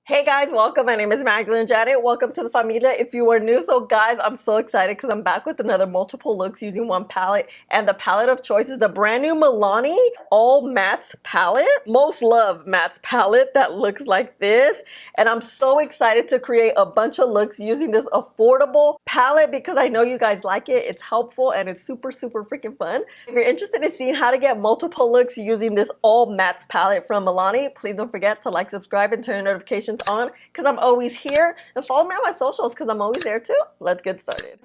Hey guys, welcome. My name is MagdalineJanet. Welcome to the familia. If you are new, so guys, I'm so excited because I'm back with another multiple looks using one palette, and the palette of choice is the brand new Milani All Mattes palette. Most love Mattes palette that looks like this, and I'm so excited to create a bunch of looks using this affordable palette because I know you guys like it. It's helpful and it's super freaking fun. If you're interested in seeing how to get multiple looks using this All Mattes palette from Milani, please don't forget to like, subscribe, and turn notifications on because I'm always here, and follow me on my socials because I'm always there too. Let's get started.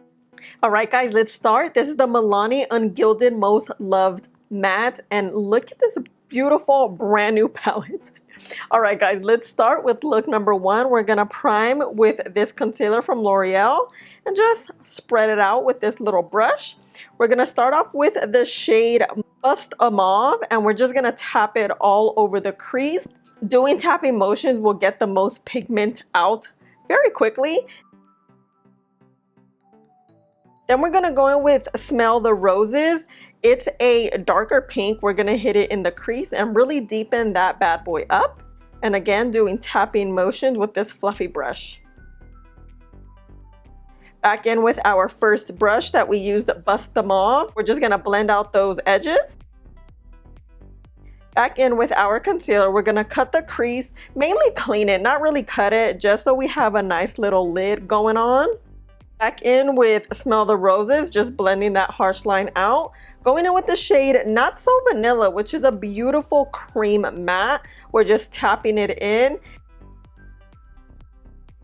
All right guys, let's start. This is the Milani Ungilded Most Loved Matte, and look at this beautiful brand new palette. All right guys, let's start with look number one. We're gonna prime with this concealer from L'Oreal and just spread it out with this little brush. We're gonna start off with the shade Bust a Mauve, and we're just gonna tap it all over the crease. Doing tapping motions will get the most pigment out very quickly. Then we're gonna go in with Smell the Roses. It's a darker pink. We're gonna hit it in the crease and really deepen that bad boy up. And again, doing tapping motions with this fluffy brush. Back in with our first brush that we used, Bust the Mauve. We're just gonna blend out those edges. Back in with our concealer, we're gonna cut the crease, mainly clean it, not really cut it, just so we have a nice little lid going on. Back in with Smell the Roses, just blending that harsh line out. Going in with the shade Not So Vanilla, which is a beautiful cream matte. We're just tapping it in.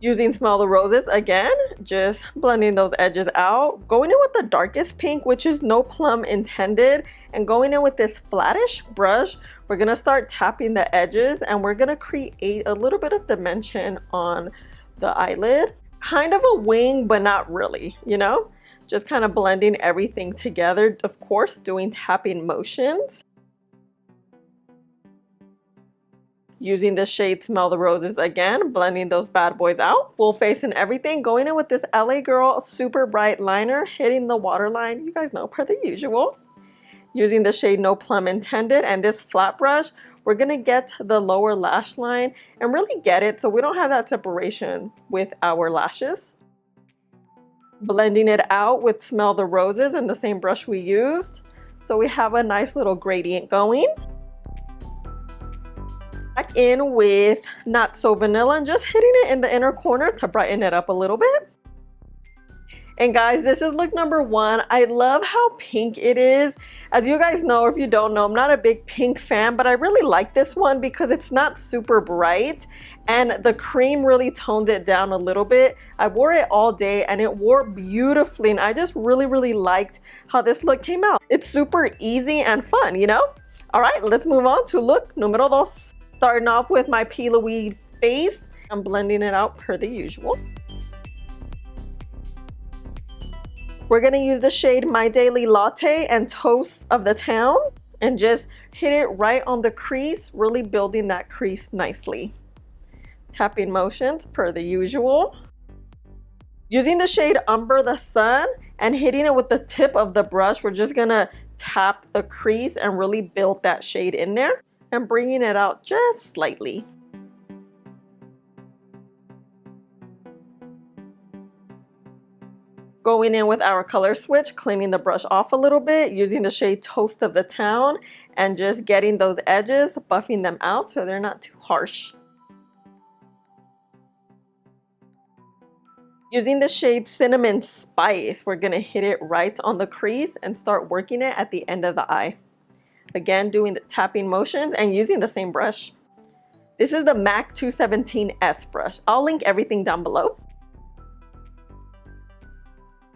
Using Smell the Roses again, just blending those edges out. Going in with the darkest pink, which is no plum intended, and going in with this flattish brush, we're gonna start tapping the edges and we're gonna create a little bit of dimension on the eyelid. Kind of a wing, but not really, you know? Just kind of blending everything together, of course, doing tapping motions. Using the shade Smell the Roses again, blending those bad boys out. Full face and everything. Going in with this LA Girl Super Bright Liner, hitting the waterline, you guys know, per the usual. Using the shade No Plum Intended and this flat brush, we're gonna get the lower lash line and really get it so we don't have that separation with our lashes. Blending it out with Smell the Roses and the same brush we used. So we have a nice little gradient going. Back in with Not So Vanilla and just hitting it in the inner corner to brighten it up a little bit. And guys, this is look number one. I love how pink it is. As you guys know, or if you don't know, I'm not a big pink fan, but I really like this one because it's not super bright and the cream really toned it down a little bit. I wore it all day and it wore beautifully, and I just really liked how this look came out. It's super easy and fun, you know? All right, let's move on to look numero dos. Starting off with my P. Louise face, I'm blending it out per the usual. We're gonna use the shade My Daily Latte and Toast of the Town and just hit it right on the crease, really building that crease nicely. Tapping motions per the usual. Using the shade Umber the Sun and hitting it with the tip of the brush, we're just gonna tap the crease and really build that shade in there and bringing it out just slightly. Going in with our color switch, cleaning the brush off a little bit, using the shade Toast of the Town and just getting those edges, buffing them out so they're not too harsh. Using the shade Cinnamon Spice, we're gonna hit it right on the crease and start working it at the end of the eye. Again, doing the tapping motions and using the same brush. This is the MAC 217S brush. I'll link everything down below.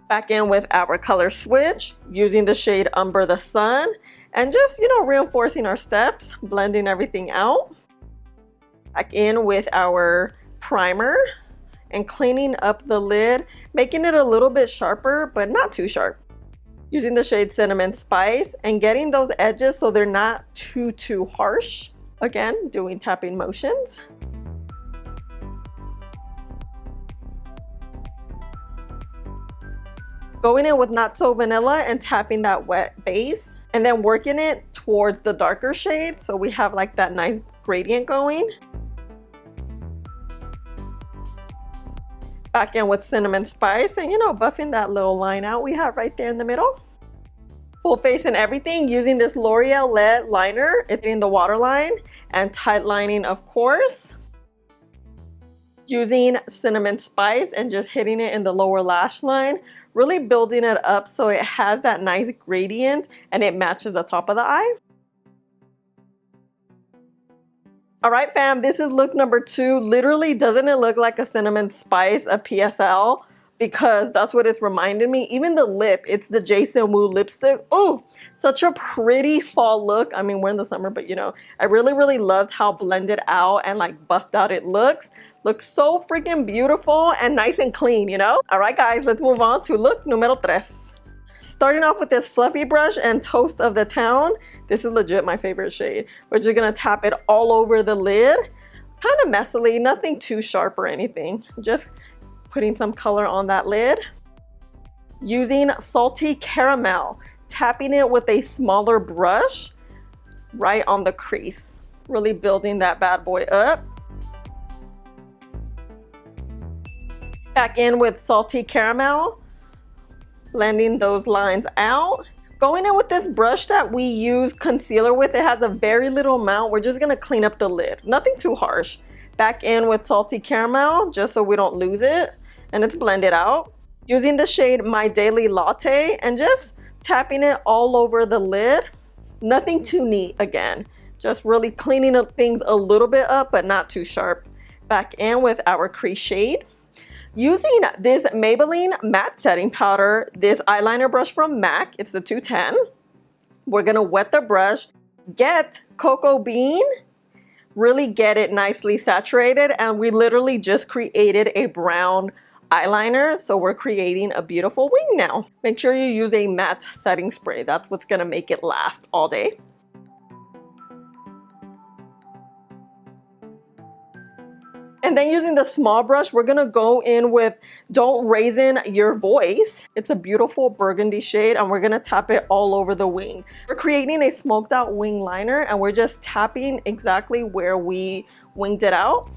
Back in with our color switch, using the shade Umber the Sun and just, you know, reinforcing our steps, blending everything out. Back in with our primer and cleaning up the lid, making it a little bit sharper, but not too sharp. Using the shade Cinnamon Spice and getting those edges so they're not too harsh. Again, doing tapping motions. Going in with Not So Vanilla and tapping that wet base and then working it towards the darker shade so we have like that nice gradient going. Back in with cinnamon spice and, you know, buffing that little line out we have right there in the middle. Full face and everything using this L'Oreal LED liner. It's in the waterline and tight lining, of course. Using cinnamon spice and just hitting it in the lower lash line. Really building it up so it has that nice gradient and it matches the top of the eye. All right, fam, this is look number 2. Literally, doesn't it look like a cinnamon spice, a PSL? Because that's what it's reminding me. Even the lip, it's the Jason Wu lipstick. Oh, such a pretty fall look. I mean, we're in the summer, but you know, I really loved how blended out and like buffed out it looks. Looks so freaking beautiful and nice and clean, you know? All right, guys, let's move on to look numero 3. Starting off with this fluffy brush and Toast of the Town. This is legit my favorite shade. We're just gonna tap it all over the lid. Kind of messily, nothing too sharp or anything. Just putting some color on that lid. Using Salty Caramel, tapping it with a smaller brush right on the crease. Really building that bad boy up. Back in with Salty Caramel, blending those lines out. Going in with this brush that we use concealer with, it has a very little amount. We're just gonna clean up the lid, nothing too harsh. Back in with Salty Caramel, just so we don't lose it, and it's blended out. Using the shade My Daily Latte and just tapping it all over the lid. Nothing too neat again, just really cleaning up things a little bit up, but not too sharp. Back in with our crease shade. Using this Maybelline matte setting powder, this eyeliner brush from MAC, it's the 210. We're gonna wet the brush, get Cocoa Bean, really get it nicely saturated, and we literally just created a brown eyeliner, so we're creating a beautiful wing now. Make sure you use a matte setting spray. That's what's gonna make it last all day. And then using the small brush, we're gonna go in with Don't Raisin Your Voice. It's a beautiful burgundy shade and we're gonna tap it all over the wing. We're creating a smoked out wing liner and we're just tapping exactly where we winged it out.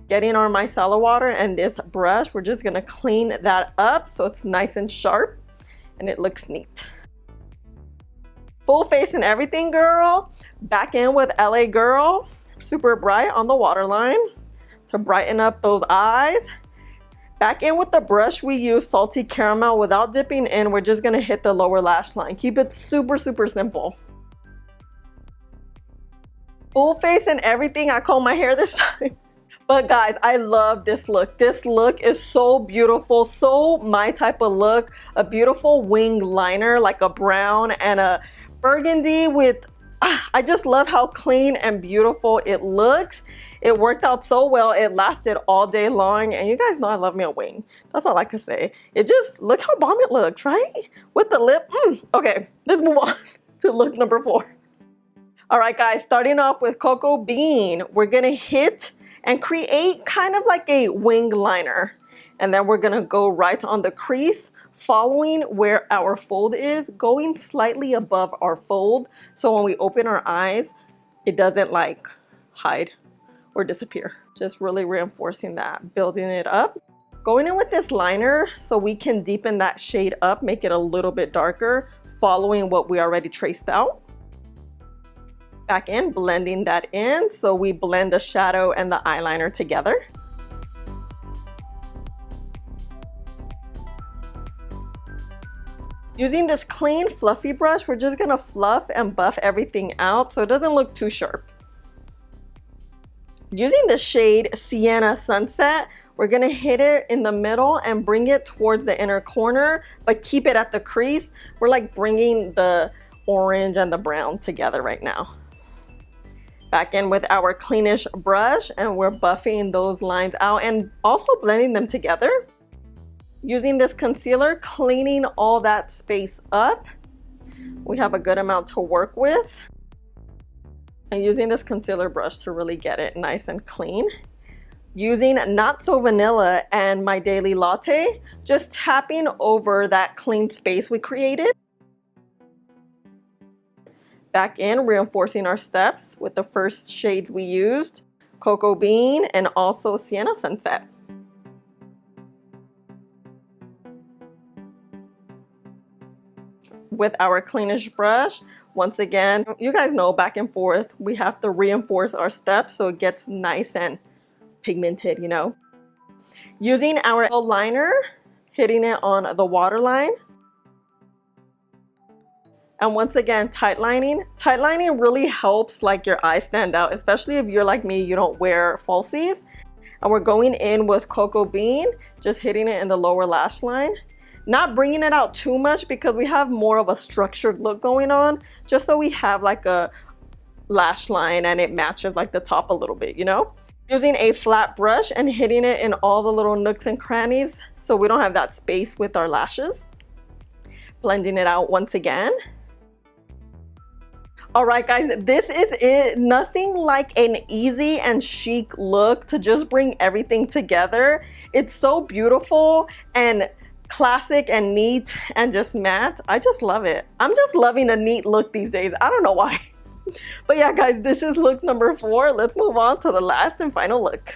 Getting our micellar water and this brush, we're just gonna clean that up so it's nice and sharp and it looks neat. Full face and everything, girl. Back in with LA Girl, super bright on the waterline to brighten up those eyes. Back in with the brush, we use Salty Caramel without dipping in. We're just gonna hit the lower lash line. Keep it super simple. Full face and everything. I comb my hair this time. But guys, I love this look. This look is so beautiful, so my type of look. A beautiful wing liner, like a brown and a burgundy with, I just love how clean and beautiful it looks. It worked out so well. It lasted all day long. And you guys know I love me a wing. That's all I can say. It just, look how bomb it looks, right? With the lip. Okay, let's move on to look number 4. All right, guys, starting off with Cocoa Bean. We're gonna hit and create kind of like a wing liner. And then we're gonna go right on the crease, following where our fold is, going slightly above our fold. So when we open our eyes, it doesn't like hide or disappear. Just really reinforcing that, building it up. Going in with this liner so we can deepen that shade up, make it a little bit darker, following what we already traced out. Back in, blending that in so we blend the shadow and the eyeliner together. Using this clean fluffy brush, we're just gonna fluff and buff everything out so it doesn't look too sharp. Using the shade Sienna Sunset, we're gonna hit it in the middle and bring it towards the inner corner, but keep it at the crease. We're like bringing the orange and the brown together right now. Back in with our cleanish brush and we're buffing those lines out and also blending them together. Using this concealer, cleaning all that space up. We have a good amount to work with. And using this concealer brush to really get it nice and clean. Using Not So Vanilla and My Daily Latte, just tapping over that clean space we created. Back in, reinforcing our steps with the first shades we used, Cocoa Bean and also Sienna Sunset. With our cleanish brush, once again, you guys know, back and forth, we have to reinforce our steps so it gets nice and pigmented, you know. Using our liner, hitting it on the waterline. And once again, tight lining. Tight lining really helps like your eyes stand out, especially if you're like me, you don't wear falsies. And we're going in with Cocoa Bean, just hitting it in the lower lash line. Not bringing it out too much because we have more of a structured look going on, just so we have like a lash line and it matches like the top a little bit, you know? Using a flat brush and hitting it in all the little nooks and crannies so we don't have that space with our lashes. Blending it out once again. All right, guys, this is it. Nothing like an easy and chic look to just bring everything together. It's so beautiful and classic and neat and just matte. I just love it. I'm just loving a neat look these days. I don't know why. But yeah, guys, this is look number 4. Let's move on to the last and final look.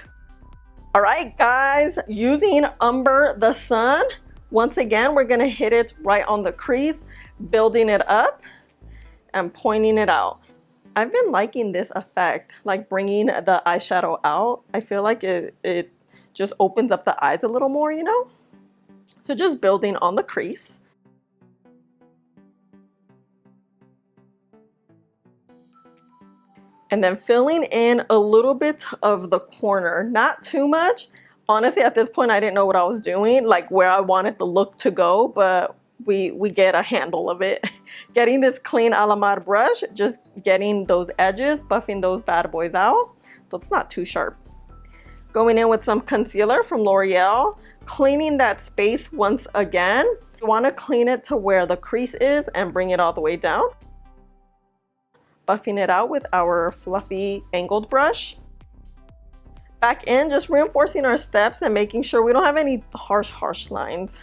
All right, guys, using Umber the Sun. Once again, we're gonna hit it right on the crease, building it up and pointing it out. I've been liking this effect, like bringing the eyeshadow out. I feel like it just opens up the eyes a little more, you know? So just building on the crease. And then filling in a little bit of the corner, not too much. Honestly, at this point, I didn't know what I was doing, like where I wanted the look to go, but we get a handle of it. Getting this clean Alamar brush, just getting those edges, buffing those bad boys out, so it's not too sharp. Going in with some concealer from L'Oreal, cleaning that space once again. You want to clean it to where the crease is and bring it all the way down. Buffing it out with our fluffy angled brush. Back in, just reinforcing our steps and making sure we don't have any harsh lines.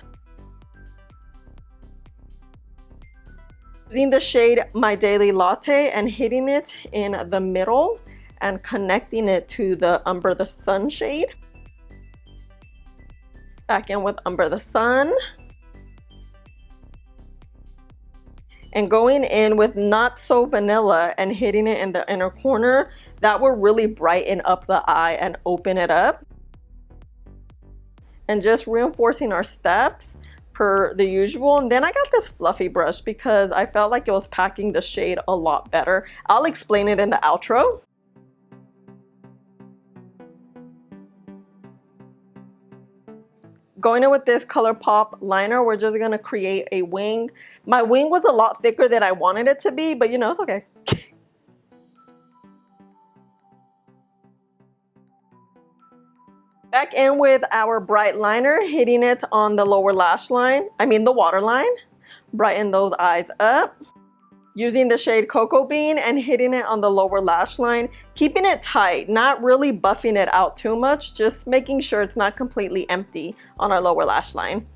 Using the shade My Daily Latte and hitting it in the middle and connecting it to the Umber the Sun shade. Back in with Umber the Sun. And going in with Not So Vanilla and hitting it in the inner corner. That will really brighten up the eye and open it up. And just reinforcing our steps per the usual. And then I got this fluffy brush because I felt like it was packing the shade a lot better. I'll explain it in the outro. Going in with this ColourPop liner, we're just gonna create a wing. My wing was a lot thicker than I wanted it to be, but you know, it's okay. Back in with our bright liner, hitting it on the lower lash line, the waterline. Brighten those eyes up. Using the shade Cocoa Bean and hitting it on the lower lash line, keeping it tight, not really buffing it out too much, just making sure it's not completely empty on our lower lash line.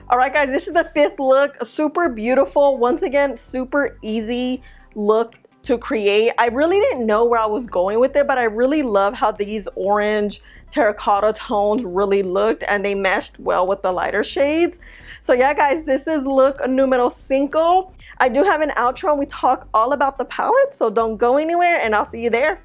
All right, guys, this is the 5th look. Super beautiful. Once again, super easy look to create. I really didn't know where I was going with it, but I really love how these orange terracotta tones really looked and they meshed well with the lighter shades. So yeah, guys, this is look numero 5. I do have an outro and we talk all about the palette, so don't go anywhere and I'll see you there.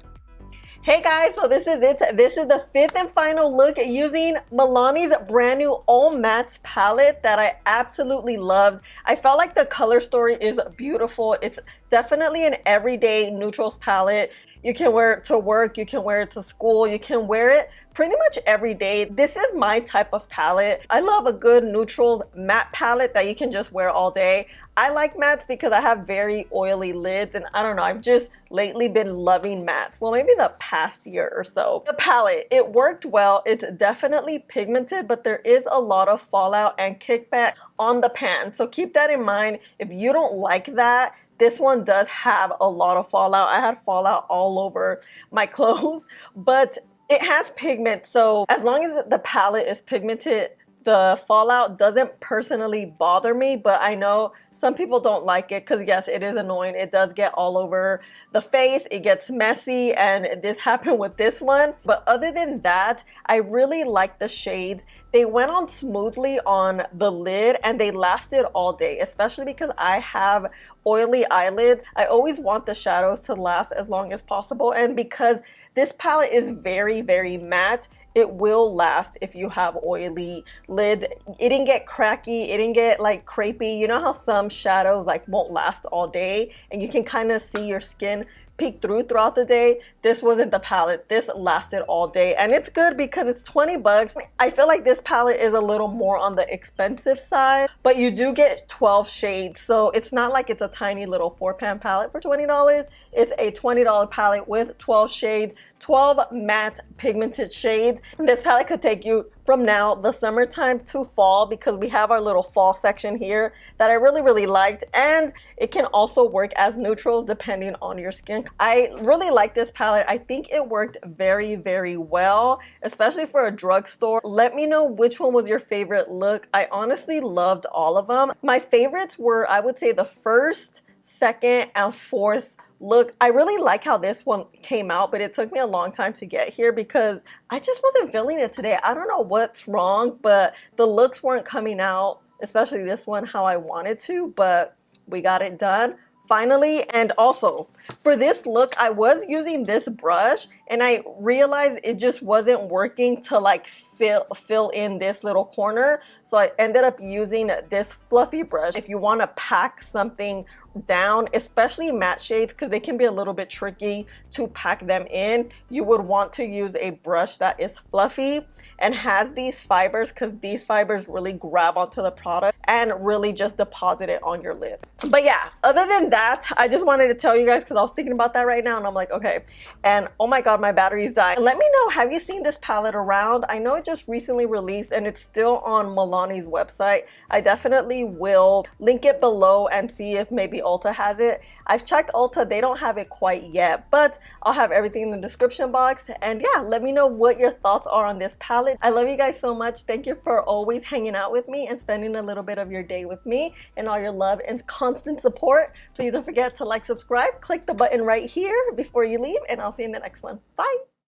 Hey guys, so this is it. This is the 5th and final look using Milani's brand new all mattes palette that I absolutely loved. I felt like the color story is beautiful. It's definitely an everyday neutrals palette. You can wear it to work, you can wear it to school, you can wear it pretty much every day. This is my type of palette. I love a good neutrals matte palette that you can just wear all day. I like mattes because I have very oily lids and I don't know, I've just lately been loving mattes. Well, maybe the past year or so. The palette, it worked well. It's definitely pigmented, but there is a lot of fallout and kickback on the pan. So keep that in mind. If you don't like that, this one does have a lot of fallout. I had fallout all over my clothes, but it has pigment. So as long as the palette is pigmented, The fallout doesn't personally bother me, but I know some people don't like it because yes, it is annoying. It does get all over the face. It gets messy, and this happened with this one. But other than that, I really like the shades. They went on smoothly on the lid and they lasted all day, especially because I have oily eyelids. I always want the shadows to last as long as possible, and because this palette is very, very matte, it will last if you have oily lid. It didn't get cracky, it didn't get like crepey. You know how some shadows like won't last all day and you can kind of see your skin peek through throughout the day? This wasn't the palette. This lasted all day, and it's good because it's 20 bucks. I feel like this palette is a little more on the expensive side, but you do get 12 shades, so it's not like it's a tiny little 4-pan palette for $20. It's a $20 palette with 12 shades, 12 matte pigmented shades. This palette could take you from now, the summertime, to fall, because we have our little fall section here that I really, really liked, and it can also work as neutrals depending on your skin. I really like this palette. I think it worked very, very well, especially for a drugstore. Let me know which one was your favorite look. I honestly loved all of them. My favorites were, I would say, the first, second, and fourth look. I really like how this one came out, but it took me a long time to get here because I just wasn't feeling it today. I don't know what's wrong, but the looks weren't coming out, especially this one, how I wanted to, but we got it done finally. And also for this look, I was using this brush and I realized it just wasn't working to like fill in this little corner, so I ended up using this fluffy brush. If you want to pack something down, especially matte shades, because they can be a little bit tricky to pack them in, you would want to use a brush that is fluffy and has these fibers, because these fibers really grab onto the product and really just deposit it on your lid. But yeah, other than that, I just wanted to tell you guys because I was thinking about that right now and I'm like, okay. And oh my god, my battery's dying. Let me know, have you seen this palette around? I know it just recently released and it's still on Milani's website. I definitely will link it below and see if maybe Ulta has it. I've checked Ulta, they don't have it quite yet, but I'll have everything in the description box. And yeah, let me know what your thoughts are on this palette. I love you guys so much. Thank you for always hanging out with me and spending a little bit of your day with me, and all your love and constant support. Please don't forget to like, subscribe, click the button right here before you leave, and I'll see you in the next one. Bye.